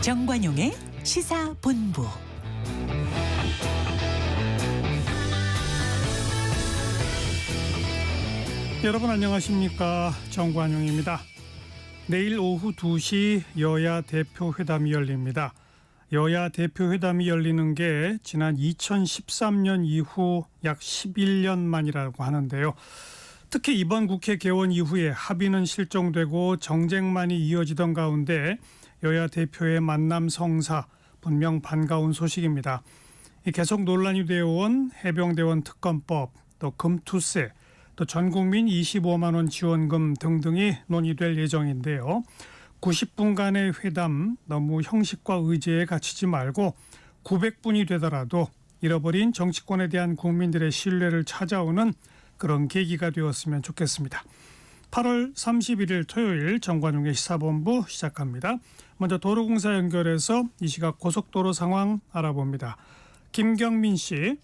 정관용의 시사본부. 여러분 안녕하십니까? 정관용입니다. 내일 오후 2시 여야 대표회담이 열립니다. 여야 대표회담이 열리는 게 지난 2013년 이후 약 11년 만이라고 하는데요. 특히 이번 국회 개원 이후에 합의는 실종되고 정쟁만이 이어지던 가운데 여야 대표의 만남 성사, 분명 반가운 소식입니다. 계속 논란이 되어온 해병대원 특검법, 또 금투세, 또 전국민 25만 원 지원금 등등이 논의될 예정인데요. 90분간의 회담, 너무 형식과 의제에 갇히지 말고 900분이 되더라도 잃어버린 정치권에 대한 국민들의 신뢰를 찾아오는 그런 계기가 되었으면 좋겠습니다. 8월 31일 토요일 정관용의 시사본부 시작합니다. 먼저 도로공사 연결해서 이 시각 고속도로 상황 알아봅니다. 김경민 씨.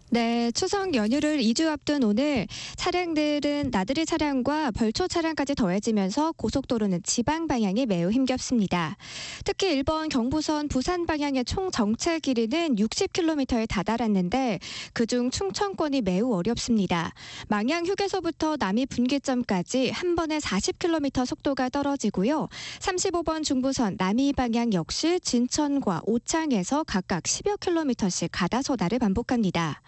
네, 추석 연휴를 2주 앞둔 오늘 차량들은 나들이 차량과 벌초 차량까지 더해지면서 고속도로는 지방 방향이 매우 힘겹습니다. 특히 1번 경부선 부산 방향의 총 정체 길이는 60km에 다다랐는데 그중 충청권이 매우 어렵습니다. 망양 휴게소부터 남이 분기점까지 한 번에 40km 속도가 떨어지고요. 35번 중부선 남이 방향 역시 진천과 오창에서 각각 10여 킬로미터씩 가다서다를 반복합니다.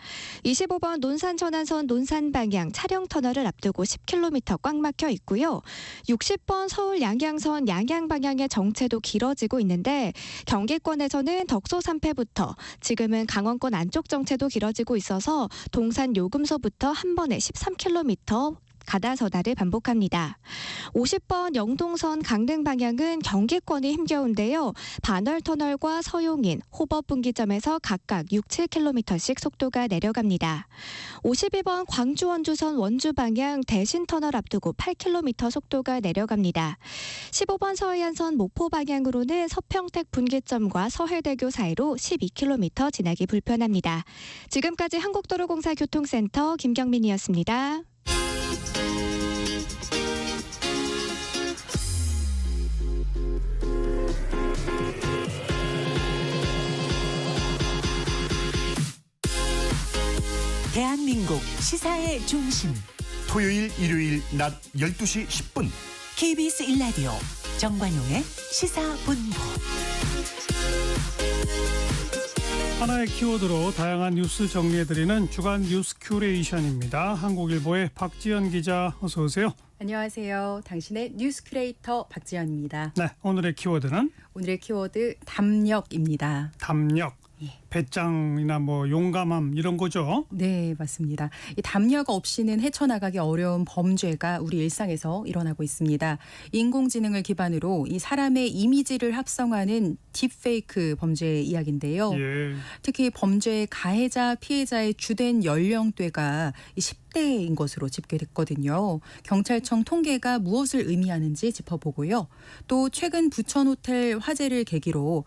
25번 논산 전환선 논산 방향 차량 터널을 앞두고 10km 꽉 막혀 있고요. 60번 서울 양양선 양양 방향의 정체도 길어지고 있는데 경기권에서는 덕소 3패부터 지금은 강원권 안쪽 정체도 길어지고 있어서 동산 요금소부터 한 번에 13km 가다서다를 반복합니다. 50번 영동선 강릉 방향은 경기권이 힘겨운데요. 반월터널과 서용인, 호법분기점에서 각각 6, 7km씩 속도가 내려갑니다. 52번 광주 원주선 원주 방향 대신터널 앞두고 8km 속도가 내려갑니다. 15번 서해안선 목포 방향으로는 서평택 분기점과 서해대교 사이로 12km 지나기 불편합니다. 지금까지 한국도로공사 교통센터 김경민이었습니다. 대한민국 시사의 중심 토요일, 일요일 낮 12시 10분 KBS 1라디오 정관용의 시사본부. 하나의 키워드로 다양한 뉴스 정리해드리는 주간 뉴스 큐레이션입니다. 한국일보의 박지연 기자 어서 오세요. 안녕하세요. 당신의 뉴스 큐레이터 박지연입니다. 네, 오늘의 키워드는? 오늘의 키워드 담력입니다. 담력. 예. 배짱이나 뭐 용감함 이런 거죠? 네, 맞습니다. 이 담력 없이는 헤쳐나가기 어려운 범죄가 우리 일상에서 일어나고 있습니다. 인공지능을 기반으로 이 사람의 이미지를 합성하는 딥페이크 범죄 이야기인데요. 예. 특히 범죄의 가해자, 피해자의 주된 연령대가 10대인 것으로 집계됐거든요. 경찰청 통계가 무엇을 의미하는지 짚어보고요. 또 최근 부천호텔 화재를 계기로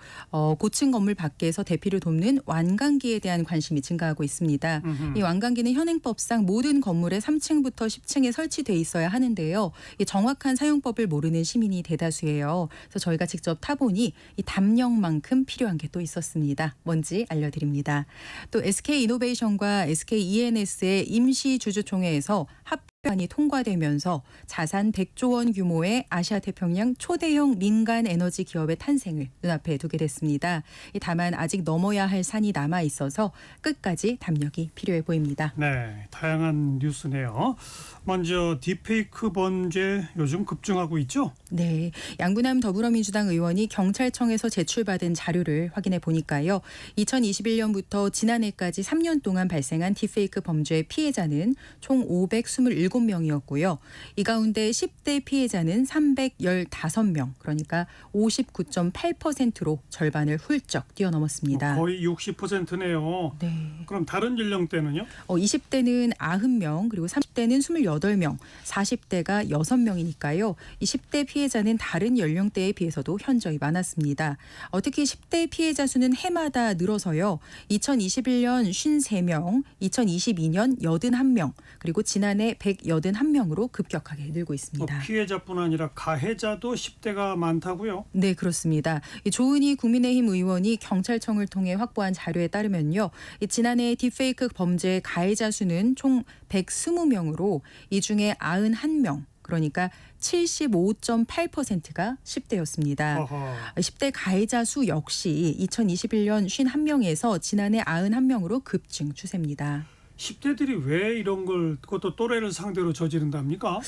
고층 건물 밖에서 대피를 돕는 완강기에 대한 관심이 증가하고 있습니다. 이 완강기는 현행법상 모든 건물의 3층부터 10층에 설치돼 있어야 하는데요. 이 정확한 사용법을 모르는 시민이 대다수예요. 그래서 저희가 직접 타보니 이 담력만큼 필요한 게 또 있었습니다. 뭔지 알려드립니다. 또 SK이노베이션과 SKENS의 임시 주주총회에서 합의안이 통과되면서 자산 100조 원 규모의 아시아 태평양 초대형 민간 에너지 기업의 탄생을 눈앞에 두게 됐습니다. 다만 아직 넘어야 할 산이 남아 있어서 끝까지 담력이 필요해 보입니다. 네, 다양한 뉴스네요. 먼저 딥페이크 범죄 요즘 급증하고 있죠? 네, 양부남 더불어민주당 의원이 경찰청에서 제출받은 자료를 확인해 보니까요. 2021년부터 지난해까지 3년 동안 발생한 딥페이크 범죄의 피해자는 총 527명이었고요. 이 가운데 10대 피해자는 315명, 그러니까 59.8%로 절반을 훌쩍 뛰어넘었습니다. 거의 60%네요. 네. 그럼 다른 연령대는요? 20대는 90명, 그리고 30대는 28명, 40대가 6명이니까요. 이 10대 피해자는 다른 연령대에 비해서도 현저히 많았습니다. 특히 10대 피해자 수는 해마다 늘어서요. 2021년 53명, 2022년 81명, 그리고 지난해 181명으로 급격하게 늘고 있습니다. 피해자뿐 아니라 가해자도 10대가 많다고요? 네, 그렇습니다. 이 조은희 국민의힘 의원이 경찰청을 통해 확보한 자료에 따르면요. 이 지난해 딥페이크 범죄 가해자 수는 총 120명으로 이 중에 91명, 그러니까 75.8%가 10대였습니다. 10대 가해자 수 역시 2021년 51명에서 지난해 91명으로 급증 추세입니다. 10대들이 왜 이런 걸 그것도 또래를 상대로 저지른답니까?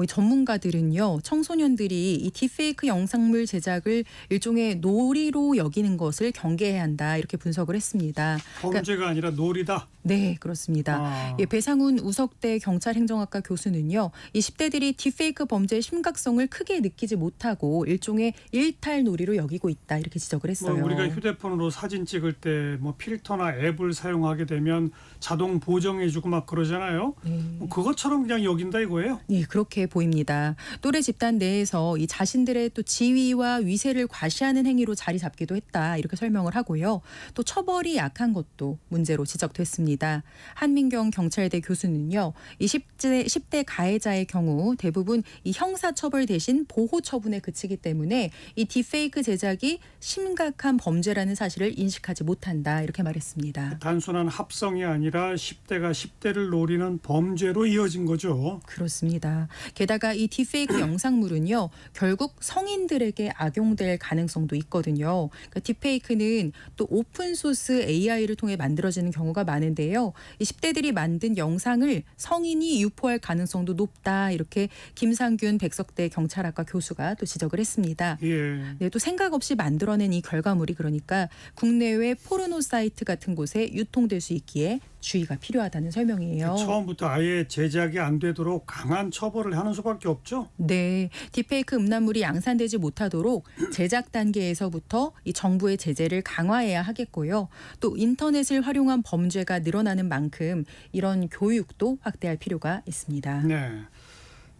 이 전문가들은요, 청소년들이 이 딥페이크 영상물 제작을 일종의 놀이로 여기는 것을 경계해야 한다 이렇게 분석을 했습니다. 범죄가 아니라 놀이다. 네, 그렇습니다. 배상훈 우석대 경찰행정학과 교수는요, 이 10대들이 딥페이크 범죄의 심각성을 크게 느끼지 못하고 일종의 일탈 놀이로 여기고 있다 이렇게 지적을 했어요. 우리가 휴대폰으로 사진 찍을 때 뭐 필터나 앱을 사용하게 되면 자동 보정해주고 막 그러잖아요. 그것처럼 그냥 여긴다 이거예요? 네, 그렇게 보입니다. 또래 집단 내에서 이 자신들의 또 지위와 위세를 과시하는 행위로 자리 잡기도 했다 이렇게 설명을 하고요. 또 처벌이 약한 것도 문제로 지적됐습니다. 한민경 경찰대 교수는요, 이 10대 가해자의 경우 대부분 이 형사처벌 대신 보호처분에 그치기 때문에 이 딥페이크 제작이 심각한 범죄라는 사실을 인식하지 못한다 이렇게 말했습니다. 단순한 합성이 아니라 10대가 10대를 노리는 범죄로 이어진 거죠. 그렇습니다. 게다가 이 딥페이크 영상물은요, 결국 성인들에게 악용될 가능성도 있거든요. 그러니까 딥페이크는 또 오픈소스 AI를 통해 만들어지는 경우가 많은데요. 이 10대들이 만든 영상을 성인이 유포할 가능성도 높다 이렇게 김상균 백석대 경찰학과 교수가 또 지적을 했습니다. 네, 또 생각 없이 만들어낸 이 결과물이 그러니까 국내외 포르노 사이트 같은 곳에 유통될 수 있기에 주의가 필요하다는 설명이에요. 처음부터 아예 제작이 안 되도록 강한 처벌을 하는 수밖에 없죠? 네, 딥페이크 음란물이 양산되지 못하도록 제작 단계에서부터 이 정부의 제재를 강화해야 하겠고요. 또 인터넷을 활용한 범죄가 늘어나는 만큼 이런 교육도 확대할 필요가 있습니다. 네.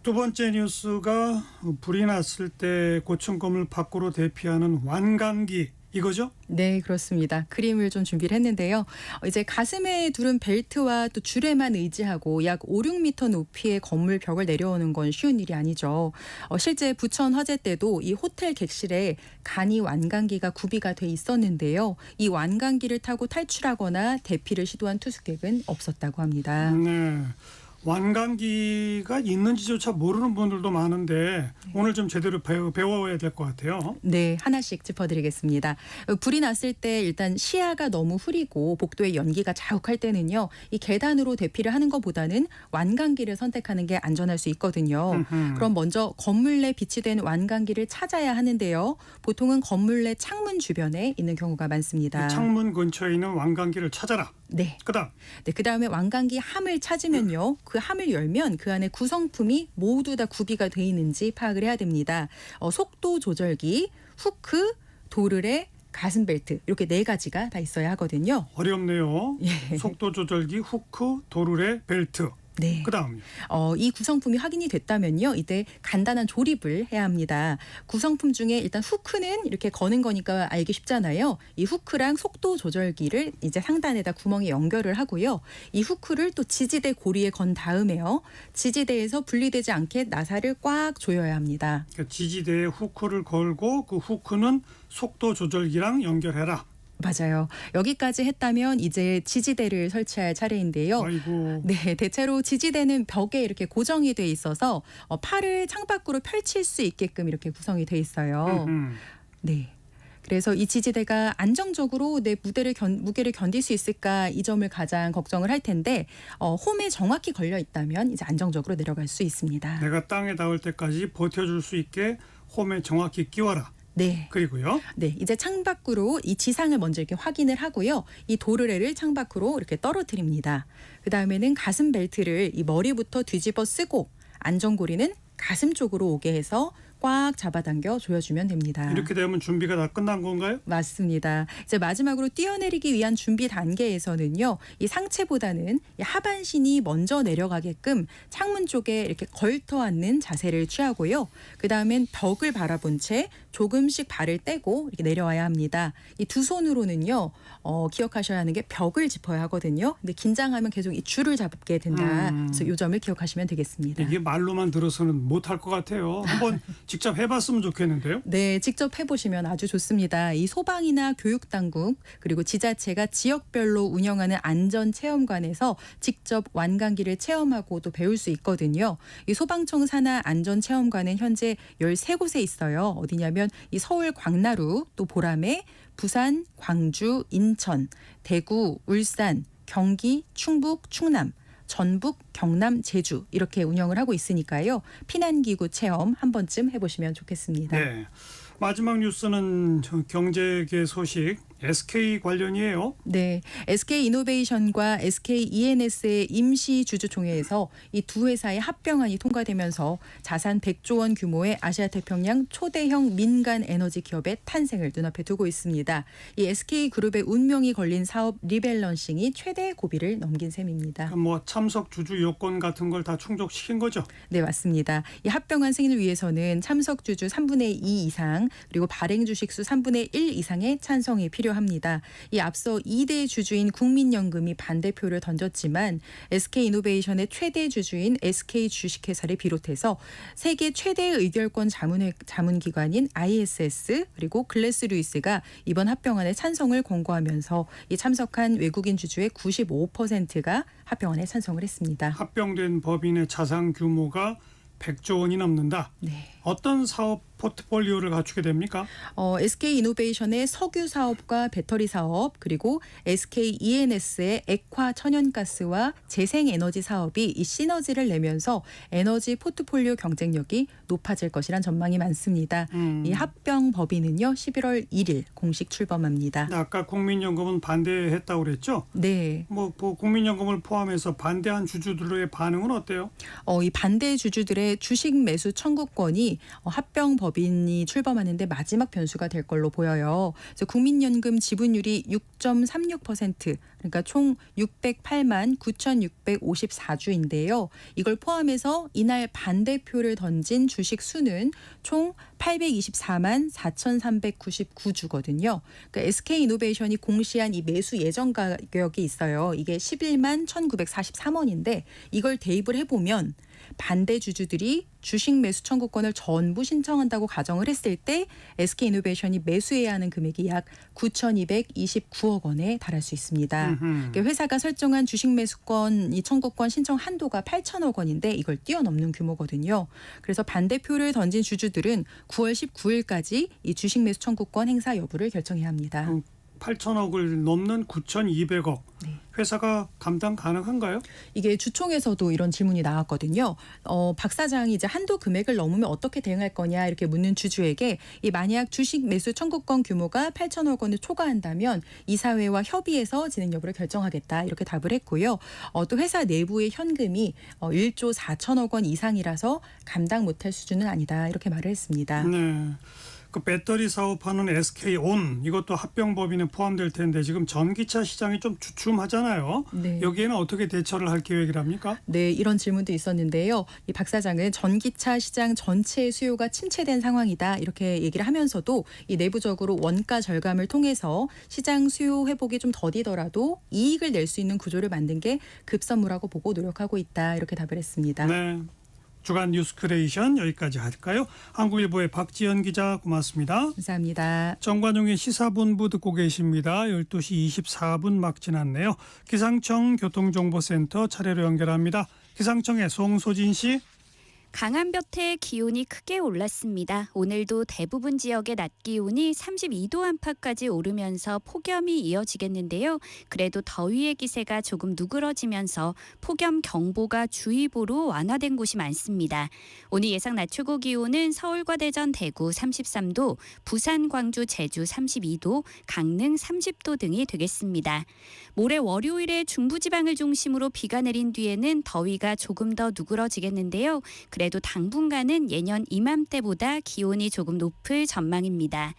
두 번째 뉴스가 불이 났을 때 고층 건물 밖으로 대피하는 완강기 이거죠? 네, 그렇습니다. 그림을 좀 준비를 했는데요. 이제 가슴에 두른 벨트와 또 줄에만 의지하고 약 5, 6m 높이의 건물 벽을 내려오는 건 쉬운 일이 아니죠. 실제 부천 화재 때도 이 호텔 객실에 간이 완강기가 구비가 돼 있었는데요. 이 완강기를 타고 탈출하거나 대피를 시도한 투숙객은 없었다고 합니다. 네. 완강기가 있는지조차 모르는 분들도 많은데 오늘 좀 제대로 배워야 될 것 같아요. 네, 하나씩 짚어드리겠습니다. 불이 났을 때 일단 시야가 너무 흐리고 복도에 연기가 자욱할 때는요, 이 계단으로 대피를 하는 것보다는 완강기를 선택하는 게 안전할 수 있거든요. 그럼 먼저 건물 내 비치된 완강기를 찾아야 하는데요. 보통은 건물 내 창문 주변에 있는 경우가 많습니다. 창문 근처에 있는 완강기를 찾아라. 네. 그다음에 완강기 함을 찾으면요, 그 함을 열면 그 안에 구성품이 모두 다 구비가 돼 있는지 파악을 해야 됩니다. 속도 조절기, 후크, 도르래, 가슴 벨트 이렇게 4가지가 다 있어야 하거든요. 어렵네요. 예. 속도 조절기, 후크, 도르래, 벨트. 네. 그다음요. 이 구성품이 확인이 됐다면요, 이때 간단한 조립을 해야 합니다. 구성품 중에 일단 후크는 이렇게 거는 거니까 알기 쉽잖아요. 이 후크랑 속도 조절기를 이제 상단에다 구멍에 연결을 하고요. 이 후크를 또 지지대 고리에 건 다음에요, 지지대에서 분리되지 않게 나사를 꽉 조여야 합니다. 그러니까 지지대에 후크를 걸고 그 후크는 속도 조절기랑 연결해라. 맞아요. 여기까지 했다면 이제 지지대를 설치할 차례인데요. 아이고. 네, 대체로 지지대는 벽에 이렇게 고정이 돼 있어서 팔을 창밖으로 펼칠 수 있게끔 이렇게 구성이 돼 있어요. 네. 그래서 이 지지대가 안정적으로 내 무게를 견딜 수 있을까, 이 점을 가장 걱정을 할 텐데 홈에 정확히 걸려 있다면 이제 안정적으로 내려갈 수 있습니다. 내가 땅에 닿을 때까지 버텨줄 수 있게 홈에 정확히 끼워라. 네. 그리고요. 네, 이제 창밖으로 이 지상을 먼저 이렇게 확인을 하고요. 이 도르래를 창밖으로 이렇게 떨어뜨립니다. 그 다음에는 가슴 벨트를 이 머리부터 뒤집어 쓰고 안전고리는 가슴 쪽으로 오게 해서 꽉 잡아당겨 조여주면 됩니다. 이렇게 되면 준비가 다 끝난 건가요? 맞습니다. 이제 마지막으로 뛰어내리기 위한 준비 단계에서는요, 이 상체보다는 이 하반신이 먼저 내려가게끔 창문 쪽에 이렇게 걸터 앉는 자세를 취하고요. 그 다음엔 벽을 바라본 채 조금씩 발을 떼고 이렇게 내려와야 합니다. 이 두 손으로는요. 기억하셔야 하는 게 벽을 짚어야 하거든요. 근데 긴장하면 계속 이 줄을 잡게 된다. 그래서 이 점을 기억하시면 되겠습니다. 이게 말로만 들어서는 못할 것 같아요. 한번 직접 해봤으면 좋겠는데요. 네, 직접 해보시면 아주 좋습니다. 이 소방이나 교육당국 그리고 지자체가 지역별로 운영하는 안전체험관에서 직접 완강기를 체험하고 또 배울 수 있거든요. 이 소방청 산하 안전체험관은 현재 13곳에 있어요. 어디냐면 이 서울 광나루, 또 보라매, 부산, 광주, 인천, 대구, 울산, 경기, 충북, 충남, 전북, 경남, 제주 이렇게 운영을 하고 있으니까요. 피난기구 체험 한 번쯤 해보시면 좋겠습니다. 네. 마지막 뉴스는 경제계 소식 SK 관련이에요. 네, SK이노베이션과 SKENS의 임시 주주총회에서 이 두 회사의 합병안이 통과되면서 자산 100조 원 규모의 아시아 태평양 초대형 민간 에너지 기업의 탄생을 눈앞에 두고 있습니다. 이 SK그룹의 운명이 걸린 사업 리밸런싱이 최대 고비를 넘긴 셈입니다. 뭐 참석 주주 요건 같은 걸 다 충족시킨 거죠? 네, 맞습니다. 이 합병안 승인을 위해서는 참석 주주 3분의 2 이상 그리고 발행 주식수 3분의 1 이상의 찬성이 필요합니다. 이 앞서 2대 주주인 국민연금이 반대표를 던졌지만 SK이노베이션의 최대 주주인 SK주식회사를 비롯해서 세계 최대 의결권 자문기관인 ISS 그리고 글래스루이스가 이번 합병안에 찬성을 권고하면서 이 참석한 외국인 주주의 95%가 합병안에 찬성을 했습니다. 합병된 법인의 자산 규모가 100조 원이 넘는다. 네. 어떤 사업 포트폴리오를 갖추게 됩니까? SK이노베이션의 석유 사업과 배터리 사업 그리고 SKENS의 액화 천연가스와 재생에너지 사업이 이 시너지를 내면서 에너지 포트폴리오 경쟁력이 높아질 것이란 전망이 많습니다. 이 합병 법인은요 11월 1일 공식 출범합니다. 아까 국민연금은 반대했다고 그랬죠? 네. 뭐 국민연금을 포함해서 반대한 주주들의 반응은 어때요? 이 반대 주주들의 주식 매수 청구권이 합병 법인이 출범하는데 마지막 변수가 될 걸로 보여요. 그래서 국민연금 지분율이 6.36% 그러니까 총 608만 9,654주인데요. 이걸 포함해서 이날 반대표를 던진 주식 수는 총 824만 4,399주거든요. 그러니까 SK이노베이션이 공시한 이 매수 예정 가격이 있어요. 이게 11만 1,943원인데 이걸 대입을 해보면 반대 주주들이 주식 매수 청구권을 전부 신청한다고 가정을 했을 때 SK이노베이션이 매수해야 하는 금액이 약 9,229억 원에 달할 수 있습니다. 그러니까 회사가 설정한 주식 매수권 이 청구권 신청 한도가 8천억 원인데 이걸 뛰어넘는 규모거든요. 그래서 반대표를 던진 주주들은 9월 19일까지 이 주식 매수 청구권 행사 여부를 결정해야 합니다. 8천억을 넘는 9,200억. 네. 회사가 감당 가능한가요? 이게 주총에서도 이런 질문이 나왔거든요. 박 사장이 이제 한도 금액을 넘으면 어떻게 대응할 거냐 이렇게 묻는 주주에게 이 만약 주식 매수 청구권 규모가 8천억 원을 초과한다면 이사회와 협의해서 진행 여부를 결정하겠다 이렇게 답을 했고요. 또 회사 내부의 현금이 1조 4천억 원 이상이라서 감당 못할 수준은 아니다 이렇게 말을 했습니다. 네. 그 배터리 사업하는 SK온 이것도 합병법인에 포함될 텐데 지금 전기차 시장이 좀 주춤하잖아요. 네. 여기에는 어떻게 대처를 할 계획이랍니까? 네, 이런 질문도 있었는데요. 이 박 사장은 전기차 시장 전체의 수요가 침체된 상황이다 이렇게 얘기를 하면서도 이 내부적으로 원가 절감을 통해서 시장 수요 회복이 좀 더디더라도 이익을 낼 수 있는 구조를 만든 게 급선무라고 보고 노력하고 있다 이렇게 답을 했습니다. 네. 주간 뉴스 크리에이션 여기까지 할까요? 한국일보의 박지연 기자 고맙습니다. 감사합니다. 정관용의 시사본부 듣고 계십니다. 12시 24분 막 지났네요. 기상청 교통정보센터 차례로 연결합니다. 기상청의 송소진 씨. 강한 볕에 기온이 크게 올랐습니다. 오늘도 대부분 지역의 낮 기온이 32도 안팎까지 오르면서 폭염이 이어지겠는데요. 그래도 더위의 기세가 조금 누그러지면서 폭염 경보가 주의보로 완화된 곳이 많습니다. 오늘 예상 낮 최고 기온은 서울과 대전, 대구 33도, 부산, 광주, 제주 32도, 강릉 30도 등이 되겠습니다. 모레 월요일에 중부지방을 중심으로 비가 내린 뒤에는 더위가 조금 더 누그러지겠는데요. 그래도 당분간은 예년 이맘때보다 기온이 조금 높을 전망입니다.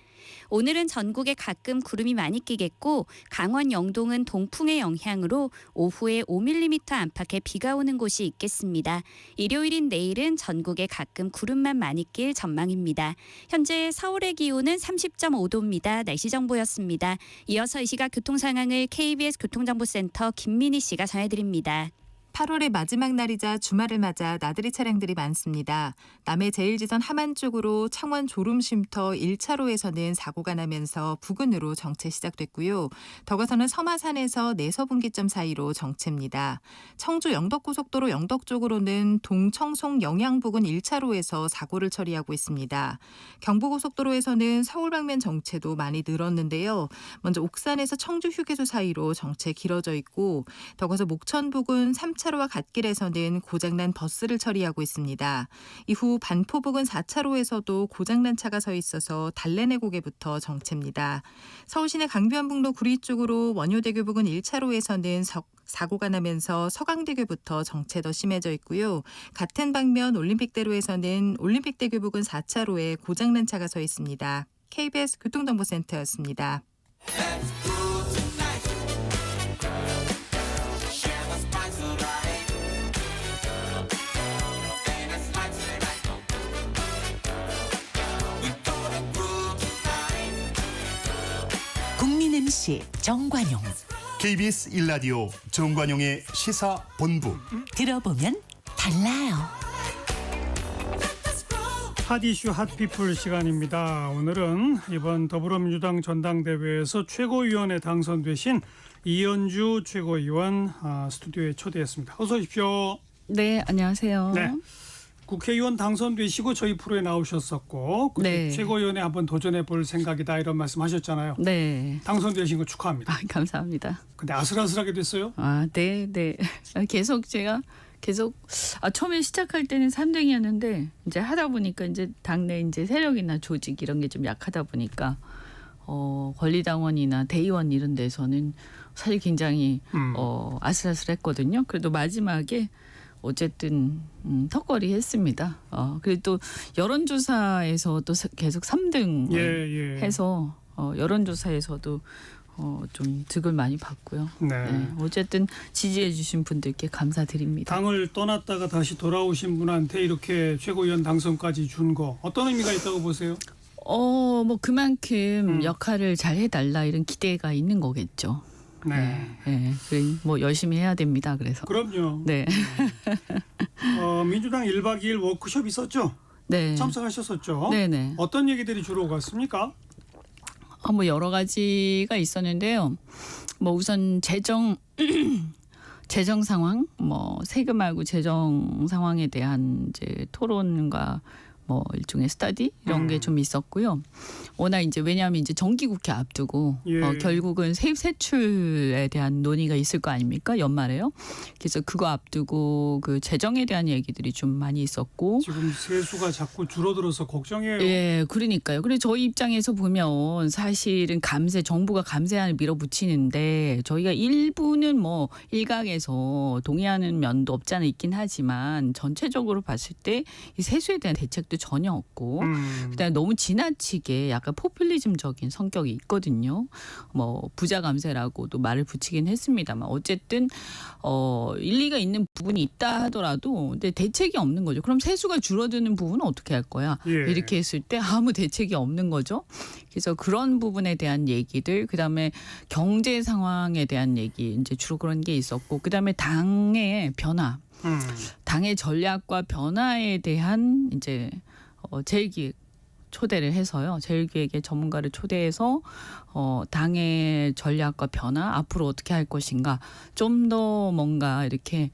오늘은 전국에 가끔 구름이 많이 끼겠고 강원 영동은 동풍의 영향으로 오후에 5mm 안팎의 비가 오는 곳이 있겠습니다. 일요일인 내일은 전국에 가끔 구름만 많이 낄 전망입니다. 현재 서울의 기온은 30.5도입니다. 날씨 정보였습니다. 이어서 이 시각 교통 상황을 KBS 교통정보센터 김민희 씨가 전해드립니다. 8월의 마지막 날이자 주말을 맞아 나들이 차량들이 많습니다. 남해 제1지선 함안 쪽으로 창원 졸음쉼터 1차로에서는 사고가 나면서 부근으로 정체 시작됐고요. 더 가서는 서마산에서 내서분기점 사이로 정체입니다. 청주 영덕고속도로 영덕 쪽으로는 동청송 영양 부근 1차로에서 사고를 처리하고 있습니다. 경부고속도로에서는 서울 방면 정체도 많이 늘었는데요. 먼저 옥산에서 청주 휴게소 사이로 정체 길어져 있고 더 가서 목천 부근 3차로와 갓길에서는 고장난 버스를 처리하고 있습니다. 이후 반포 부근 4차로에서도 고장난 차가 서 있어서 달래내 고개부터 정체입니다. 서울시내 강변북로 구리 쪽으로 원효대교 부근 1차로에서는 사고가 나면서 서강대교부터 정체 더 심해져 있고요. 같은 방면 올림픽대로에서는 올림픽대교 부근 4차로에 고장난 차가 서 있습니다. KBS 교통정보센터였습니다. 국민 MC 정관용. KBS 1라디오 정관용의 시사본부. 들어보면 달라요. 핫이슈 핫피플 시간입니다. 오늘은 이번 더불어민주당 전당대회에서 최고위원에 당선되신 이현주 최고위원 스튜디오에 초대했습니다. 어서 오십시오. 네, 안녕하세요. 네. 국회의원 당선되시고 저희 프로에 나오셨었고 네. 최고위원에 한번 도전해 볼 생각이다 이런 말씀하셨잖아요. 네. 당선되신 거 축하합니다. 감사합니다. 근데 아슬아슬하게 됐어요? 네. 제가 처음에 시작할 때는 3등이었는데 이제 하다 보니까 이제 당내 이제 세력이나 조직 이런 게 좀 약하다 보니까 권리당원이나 대의원 이런 데서는 사실 굉장히 아슬아슬했거든요. 그래도 마지막에 어쨌든 턱걸이 했습니다. 그리고 또 여론조사에서 또 계속 3등 해서 여론조사에서도 좀 득을 많이 봤고요. 네. 어쨌든 지지해 주신 분들께 감사드립니다. 당을 떠났다가 다시 돌아오신 분한테 이렇게 최고위원 당선까지 준 거 어떤 의미가 있다고 보세요? 뭐 그만큼 역할을 잘 해달라 이런 기대가 있는 거겠죠. 네. 뭐 열심히 해야 됩니다. 그래서. 그럼요. 네. 민주당 1박 2일 워크숍 있었죠? 네. 참석하셨었죠? 네네. 어떤 얘기들이 주로 오갔습니까? 뭐 여러 가지가 있었는데요. 뭐 우선 재정 상황, 뭐 세금하고 재정 상황에 대한 이제 토론과 뭐 일종의 스터디 이런 게 좀 있었고요. 워낙 이제 왜냐하면 이제 정기국회 앞두고 결국은 세입 세출에 대한 논의가 있을 거 아닙니까? 연말에요. 그래서 그거 앞두고 그 재정에 대한 얘기들이 좀 많이 있었고 지금 세수가 자꾸 줄어들어서 걱정이에요. 예, 그러니까요. 그래서 저희 입장에서 보면 사실은 정부가 감세안을 밀어붙이는데 저희가 일부는 뭐 일각에서 동의하는 면도 없지 않아 있긴 하지만 전체적으로 봤을 때 이 세수에 대한 대책도 전혀 없고 그다음에 너무 지나치게 약간 포퓰리즘적인 성격이 있거든요. 뭐 부자 감세라고도 말을 붙이긴 했습니다만 어쨌든 일리가 있는 부분이 있다 하더라도 근데 대책이 없는 거죠. 그럼 세수가 줄어드는 부분은 어떻게 할 거야? 이렇게 했을 때 아무 대책이 없는 거죠. 그래서 그런 부분에 대한 얘기들, 그다음에 경제 상황에 대한 얘기 이제 주로 그런 게 있었고, 그다음에 당의 변화, 당의 전략과 변화에 대한 이제 제1기획 초대를 해서요. 제1기획의 전문가를 초대해서 당의 전략과 변화 앞으로 어떻게 할 것인가 좀 더 뭔가 이렇게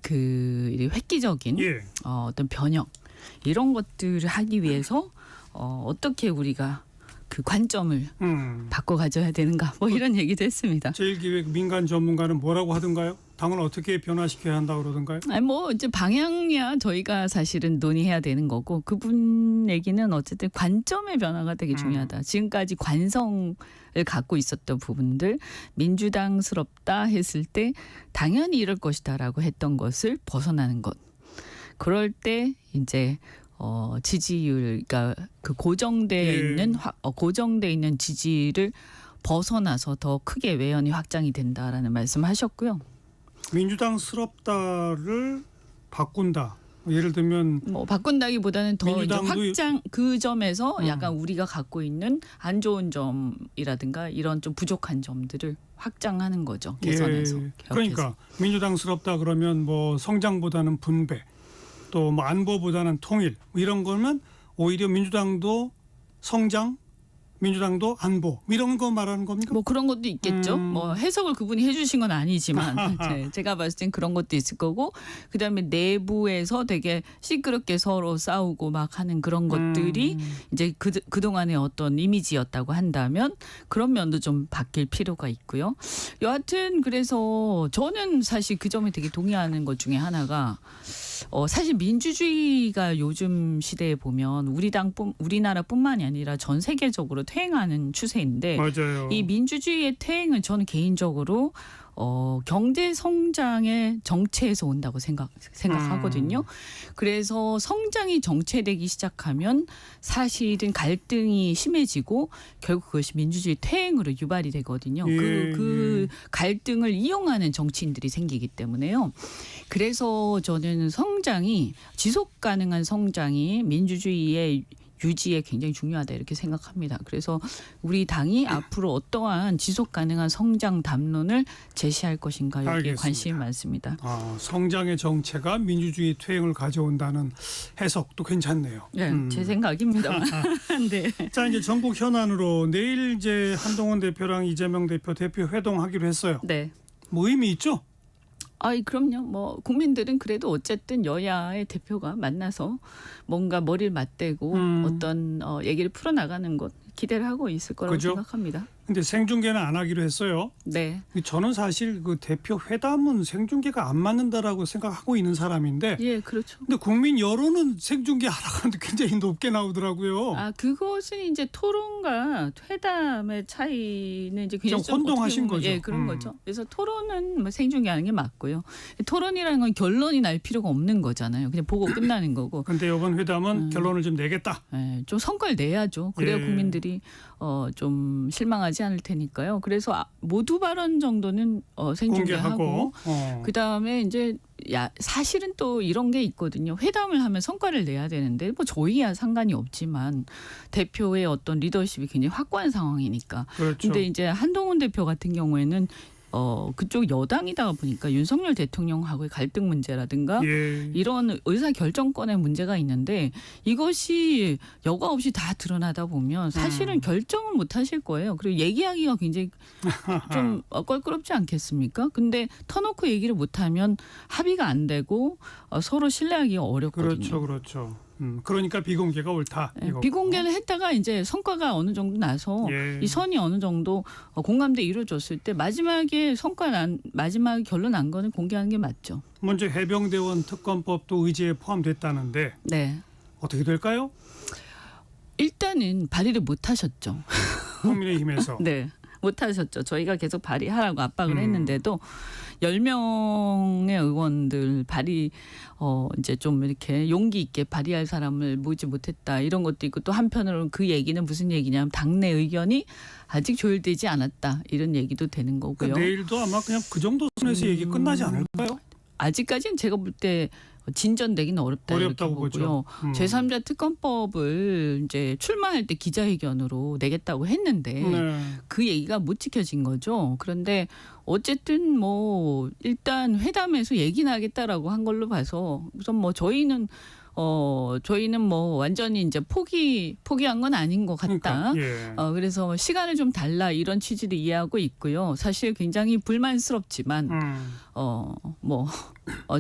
획기적인 어떤 변형 이런 것들을 하기 위해서 어떻게 우리가 그 관점을 바꿔 가져야 되는가 뭐 이런 얘기도 했습니다. 제1기획 민간 전문가는 뭐라고 하던가요? 당을 어떻게 변화시켜야 한다고 그러던가요? 아니 뭐 이제 방향이야 저희가 사실은 논의해야 되는 거고 그분 얘기는 어쨌든 관점의 변화가 되게 중요하다. 지금까지 관성을 갖고 있었던 부분들 민주당스럽다 했을 때 당연히 이럴 것이다라고 했던 것을 벗어나는 것. 그럴 때 이제 지지율, 그러니까 그 고정돼 있는 고정돼 있는 지지를 벗어나서 더 크게 외연이 확장이 된다라는 말씀하셨고요. 민주당스럽다를 바꾼다. 예를 들면 뭐 바꾼다기보다는 더 이제 민주당도- 확장 그 점에서 약간 우리가 갖고 있는 안 좋은 점이라든가 이런 좀 부족한 점들을 확장하는 거죠. 개선해서. 그러니까 민주당스럽다 그러면 뭐 성장보다는 분배, 또 뭐 안보보다는 통일 뭐 이런 거면 오히려 민주당도 성장, 민주당도 안보 이런 거 말하는 겁니까? 뭐 그런 것도 있겠죠. 뭐 해석을 그분이 해주신 건 아니지만 제가 봤을 땐 그런 것도 있을 거고, 그다음에 내부에서 되게 시끄럽게 서로 싸우고 막 하는 그런 것들이 이제 그동안의 어떤 이미지였다고 한다면 그런 면도 좀 바뀔 필요가 있고요. 여하튼 그래서 저는 사실 그 점에 되게 동의하는 것 중에 하나가 사실 민주주의가 요즘 시대에 보면 우리나라뿐만이 아니라 전 세계적으로 퇴행하는 추세인데, 맞아요. 이 민주주의의 퇴행은 저는 개인적으로 경제 성장의 정체에서 온다고 생각하거든요. 그래서 성장이 정체되기 시작하면 사실은 갈등이 심해지고 결국 그것이 민주주의 퇴행으로 유발이 되거든요. 그 갈등을 이용하는 정치인들이 생기기 때문에요. 그래서 저는 성장이, 지속 가능한 성장이 민주주의의 유지에 굉장히 중요하다 이렇게 생각합니다. 그래서 우리 당이 앞으로 어떠한 지속 가능한 성장 담론을 제시할 것인가 여기에 알겠습니다. 관심이 많습니다. 성장의 정체가 민주주의 퇴행을 가져온다는 해석도 괜찮네요. 네, 제 생각입니다만. 네. 자, 이제 전국 현안으로 내일 이제 한동훈 대표랑 이재명 대표 회동하기로 했어요. 네. 뭐 의미 있죠? 그럼요. 뭐 국민들은 그래도 어쨌든 여야의 대표가 만나서 뭔가 머리를 맞대고 어떤 얘기를 풀어나가는 것 기대를 하고 있을 거라고 그죠? 생각합니다. 근데 생중계는 안 하기로 했어요. 네. 저는 사실 그 대표 회담은 생중계가 안 맞는다라고 생각하고 있는 사람인데, 예, 그렇죠. 근데 국민 여론은 생중계 하라고 하는데 굉장히 높게 나오더라고요. 그것은 이제 토론과 회담의 차이는 이제 굉장히 좀 혼동하신 어떻게 보면, 거죠. 예, 그런 거죠. 그래서 토론은 뭐 생중계하는 게 맞고요. 토론이라는 건 결론이 날 필요가 없는 거잖아요. 그냥 보고 끝나는 거고. 근데 이번 회담은 결론을 좀 내겠다. 예, 좀 성과를 내야죠. 그래야 예. 국민들이 좀 실망하지 않을 테니까요. 그래서 모두 발언 정도는 생중계하고, 공개하고. 그다음에 이제 사실은 또 이런 게 있거든요. 회담을 하면 성과를 내야 되는데 뭐 저희야 상관이 없지만 대표의 어떤 리더십이 굉장히 확고한 상황이니까. 그렇죠. 근데 이제 한동훈 대표 같은 경우에는 그쪽 여당이다 보니까 윤석열 대통령하고의 갈등 문제라든가 이런 의사 결정권의 문제가 있는데, 이것이 여과 없이 다 드러나다 보면 사실은 결정을 못 하실 거예요. 그리고 얘기하기가 굉장히 좀 껄끄럽지 않겠습니까? 근데 터놓고 얘기를 못 하면 합의가 안 되고 서로 신뢰하기가 어렵거든요. 그렇죠. 그러니까 비공개가 옳다. 네, 이거고. 비공개를 했다가 이제 성과가 어느 정도 나서 이 선이 어느 정도 공감대 이루어졌을 때 마지막에 마지막 결론 난 거는 공개하는 게 맞죠. 먼저 해병대원 특검법도 의제에 포함됐다는데 네. 어떻게 될까요? 일단은 발의를 못 하셨죠. 국민의힘에서. 네. 못 하셨죠. 저희가 계속 발의하라고 압박을 했는데도 10명의 의원들 발의 이제 좀 이렇게 용기 있게 발의할 사람을 모지 못했다 이런 것도 있고, 또 한편으로는 그 얘기는 무슨 얘기냐면 당내 의견이 아직 조율되지 않았다 이런 얘기도 되는 거고요. 내일도 아마 그냥 그 정도 선에서 얘기 끝나지 않을까요? 아직까지는 제가 볼 때 진전되기는 어렵다고 이렇게 보고요. 제3자 특검법을 이제 출마할 때 기자회견으로 내겠다고 했는데 그 얘기가 못 지켜진 거죠. 그런데 어쨌든 뭐 일단 회담에서 얘기 나겠다라고 한 걸로 봐서 우선 뭐 저희는 뭐 완전히 이제 포기한 건 아닌 것 같다. 그러니까, 그래서 시간을 좀 달라 이런 취지를 이해하고 있고요. 사실 굉장히 불만스럽지만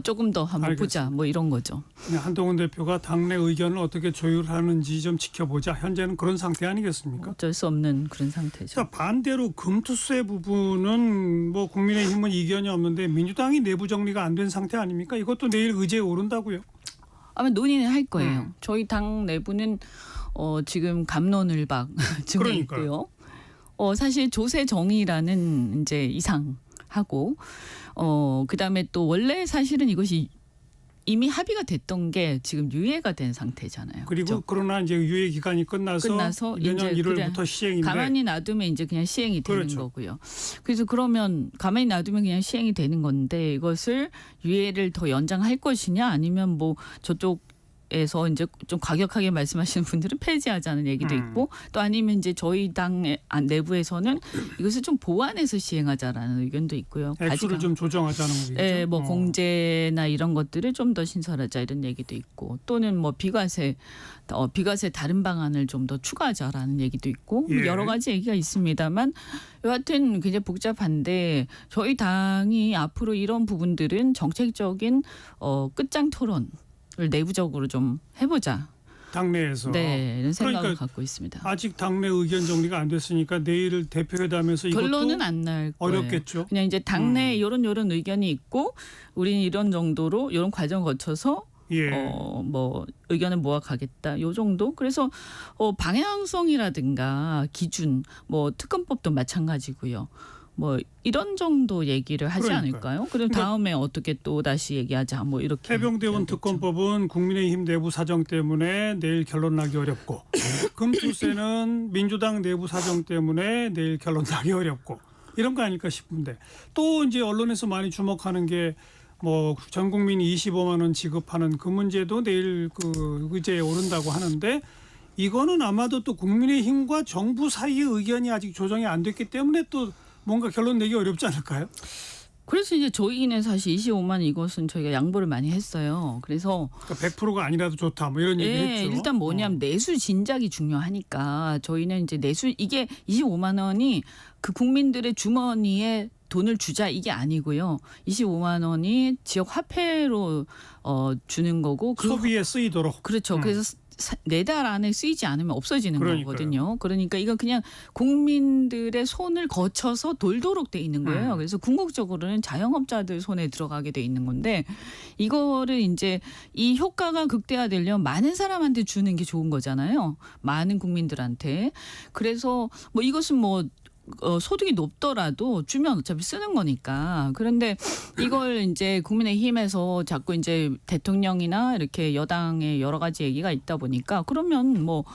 조금 더 한번 보자 뭐 이런 거죠. 한동훈 대표가 당내 의견을 어떻게 조율하는지 좀 지켜보자. 현재는 그런 상태 아니겠습니까? 어쩔 수 없는 그런 상태죠. 자, 반대로 금투세 부분은 뭐 국민의힘은 이견이 없는데 민주당이 내부 정리가 안 된 상태 아닙니까? 이것도 내일 의제에 오른다고요? 아마 논의는 할 거예요. 저희 당 내부는 지금 갑론을박 중에 있고요. 사실 조세 정의라는 이제 이상하고 그다음에 또 원래 사실은 이것이 이미 합의가 됐던 게 지금 유예가 된 상태잖아요. 그리고 그렇죠? 그러나 이제 유예 기간이 끝나서 내년 이제 1월부터 시행인데 가만히 놔두면 이제 그냥 시행이 되는 그렇죠. 거고요. 그래서 그러면 가만히 놔두면 그냥 시행이 되는 건데 이것을 유예를 더 연장할 것이냐 아니면 뭐 저쪽에서 이제 좀 과격하게 말씀하시는 분들은 폐지하자는 얘기도 있고 또 아니면 이제 저희 당 내부에서는 이것을 좀 보완해서 시행하자라는 의견도 있고요. 액수를 좀 조정하자는 거죠. 예, 뭐 공제나 이런 것들을 좀 더 신설하자 이런 얘기도 있고 또는 뭐 비과세 다른 방안을 좀 더 추가하자라는 얘기도 있고 예. 여러 가지 얘기가 있습니다만 여하튼 굉장히 복잡한데 저희 당이 앞으로 이런 부분들은 정책적인 끝장 토론을 내부적으로 좀 해보자. 당내에서. 네, 이런 생각을 그러니까 갖고 있습니다. 아직 당내 의견 정리가 안 됐으니까 내일 대표회담에서 이것도 결론은 안 날 거예요. 어렵겠죠. 그냥 이제 당내에 이런 의견이 있고 우리는 이런 정도로 이런 과정 거쳐서 예. 뭐 의견을 모아 가겠다. 요 정도. 그래서 방향성이라든가 기준 뭐 특검법도 마찬가지고요. 뭐 이런 정도 얘기를 하지 그러니까요. 않을까요? 그럼 다음에 어떻게 또 다시 얘기하자. 뭐 이렇게. 해병대원 해야겠죠. 특검법은 국민의힘 내부 사정 때문에 내일 결론 나기 어렵고 금투세는 민주당 내부 사정 때문에 내일 결론 나기 어렵고 이런 거 아닐까 싶은데 또 이제 언론에서 많이 주목하는 게 뭐 전 국민 25만 원 지급하는 그 문제도 내일 그 의제에 오른다고 하는데 이거는 아마도 또 국민의힘과 정부 사이의 의견이 아직 조정이 안 됐기 때문에 또 뭔가 결론 내기 어렵지 않을까요? 그래서 이제 저희는 사실 25만 이것은 저희가 양보를 많이 했어요. 그래서 그러니까 100%가 아니라도 좋다 뭐 이런 얘기 예, 했죠. 일단 뭐냐면 내수 진작이 중요하니까 저희는 이제 이게 25만 원이 그 국민들의 주머니에 돈을 주자 이게 아니고요. 25만 원이 지역 화폐로 주는 거고 소비에 쓰이도록. 그렇죠. 그래서 4달 안에 쓰이지 않으면 없어지는 그러니까요. 거거든요. 그러니까 이건 그냥 국민들의 손을 거쳐서 돌도록 돼 있는 거예요. 그래서 궁극적으로는 자영업자들 손에 들어가게 돼 있는 건데 이거를 이제 이 효과가 극대화되려면 많은 사람한테 주는 게 좋은 거잖아요. 많은 국민들한테. 그래서 뭐 이것은 뭐 소득이 높더라도 주면 어차피 쓰는 거니까. 그런데 이걸 이제 국민의힘에서 자꾸 이제 대통령이나 이렇게 여당의 여러 가지 얘기가 있다 보니까 그러면 뭐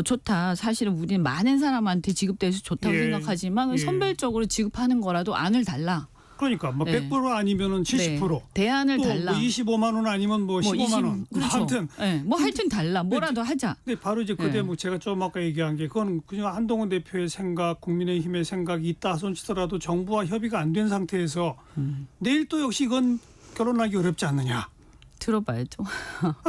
좋다. 사실은 우리는 많은 사람한테 지급돼서 좋다고 예. 생각하지만 예. 선별적으로 지급하는 거라도 안을 달라. 그러니까 뭐 네. 100% 아니면은 70%. 네. 대안을 또 달라. 뭐 25만 원 아니면 뭐 15만 원. 그렇죠. 하여튼 네. 뭐 하여튼 달라. 뭐라도 하자. 근데 바로 이제 그 네. 대목 제가 좀 아까 얘기한 게 그건 그냥 한동훈 대표의 생각, 국민의힘의 생각이 있다 손치더라도 정부와 협의가 안 된 상태에서 내일 또 역시 이건 결론나기 어렵지 않느냐. 들어봐야죠.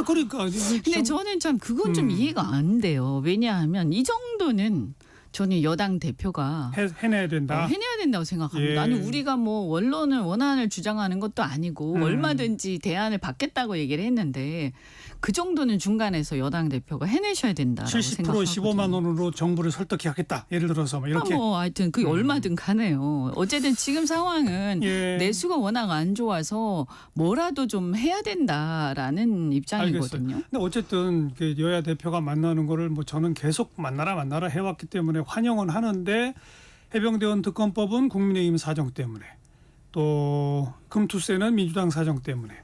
그러니까 근데 저는 참 그건 좀 이해가 안 돼요. 왜냐하면 이 정도는 저는 여당 대표가 해내야 된다. 해내야 된다고 생각합니다. 예. 아니 우리가 뭐 원안을 주장하는 것도 아니고 얼마든지 대안을 받겠다고 얘기를 했는데 그 정도는 중간에서 여당 대표가 해내셔야 된다라고 70% 생각하거든요. 15만 원으로 정부를 설득하겠다. 예를 들어서 뭐 이렇게. 뭐 하여튼 그게 얼마든 가네요. 어쨌든 지금 상황은 예. 내수가 워낙 안 좋아서 뭐라도 좀 해야 된다라는 입장이거든요. 알겠어요. 근데 어쨌든 그 여야 대표가 만나는 거를 뭐 저는 계속 만나라 해왔기 때문에 환영은 하는데 해병대원 특검법은 국민의힘 사정 때문에 또 금투세는 민주당 사정 때문에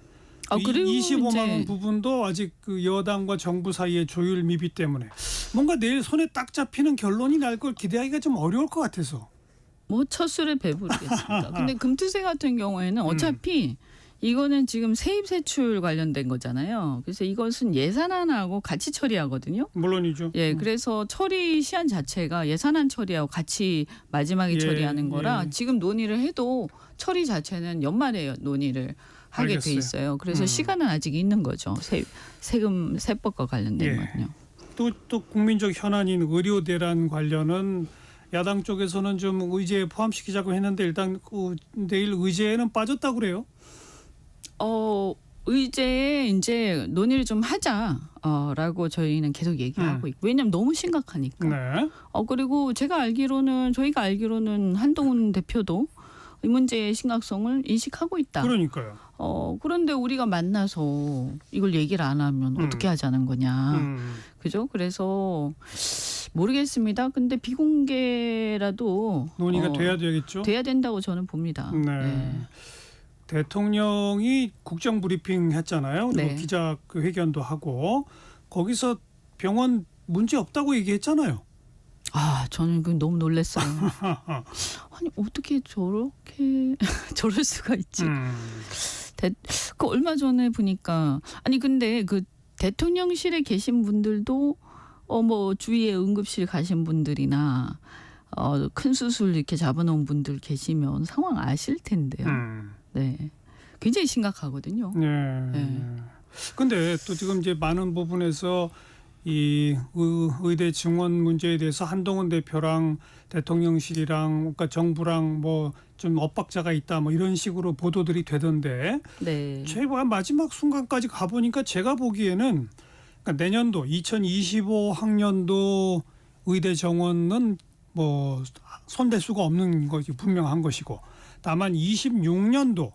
그리고 25만 원 이제 부분도 아직 그 여당과 정부 사이의 조율 미비 때문에 뭔가 내일 손에 딱 잡히는 결론이 날 걸 기대하기가 좀 어려울 것 같아서. 뭐 첫술을 배부르겠습니다. 근데 금투세 같은 경우에는 어차피 이거는 지금 세입 세출 관련된 거잖아요. 그래서 이것은 예산안하고 같이 처리하거든요. 물론이죠. 예, 그래서 처리 시한 자체가 예산안 처리하고 같이 마지막에 예, 처리하는 거라 예. 지금 논의를 해도 처리 자체는 연말에 논의를 하게 알겠어요. 돼 있어요. 그래서 시간은 아직 있는 거죠. 세법과 관련된 예. 거는요. 또 국민적 현안인 의료 대란 관련은 야당 쪽에서는 좀 의제에 포함시키자고 했는데 일단 내일 의제에는 빠졌다고 그래요. 의제에 이제 논의를 좀 하자라고 저희는 계속 얘기하고 있고 왜냐하면 너무 심각하니까. 네. 그리고 저희가 알기로는 한동훈 대표도 이 문제의 심각성을 인식하고 있다. 그러니까요. 그런데 우리가 만나서 이걸 얘기를 안 하면 어떻게 하자는 거냐. 그죠? 그래서 모르겠습니다. 근데 비공개라도 논의가 돼야 되겠죠. 돼야 된다고 저는 봅니다. 네. 네. 대통령이 국정 브리핑 했잖아요. 그리고 네. 기자 그 회견도 하고 거기서 병원 문제 없다고 얘기했잖아요. 아, 저는 그 너무 놀랐어요. 아니 어떻게 저렇게 저럴 수가 있지? 그 얼마 전에 보니까 아니 근데 그 대통령실에 계신 분들도 뭐 주위에 응급실 가신 분들이나 큰 수술 이렇게 잡아놓은 분들 계시면 상황 아실 텐데요. 네, 굉장히 심각하거든요. 네. 네. 근데 또 지금 이제 많은 부분에서 이 의대 증원 문제에 대해서 한동훈 대표랑 대통령실이랑 그러니까 정부랑 뭐 좀 엇박자가 있다 뭐 이런 식으로 보도들이 되던데 네. 제가 마지막 순간까지 가보니까 제가 보기에는 그러니까 내년도 2025 학년도 의대 정원은 뭐 손댈 수가 없는 것이 분명한 것이고 다만 26년도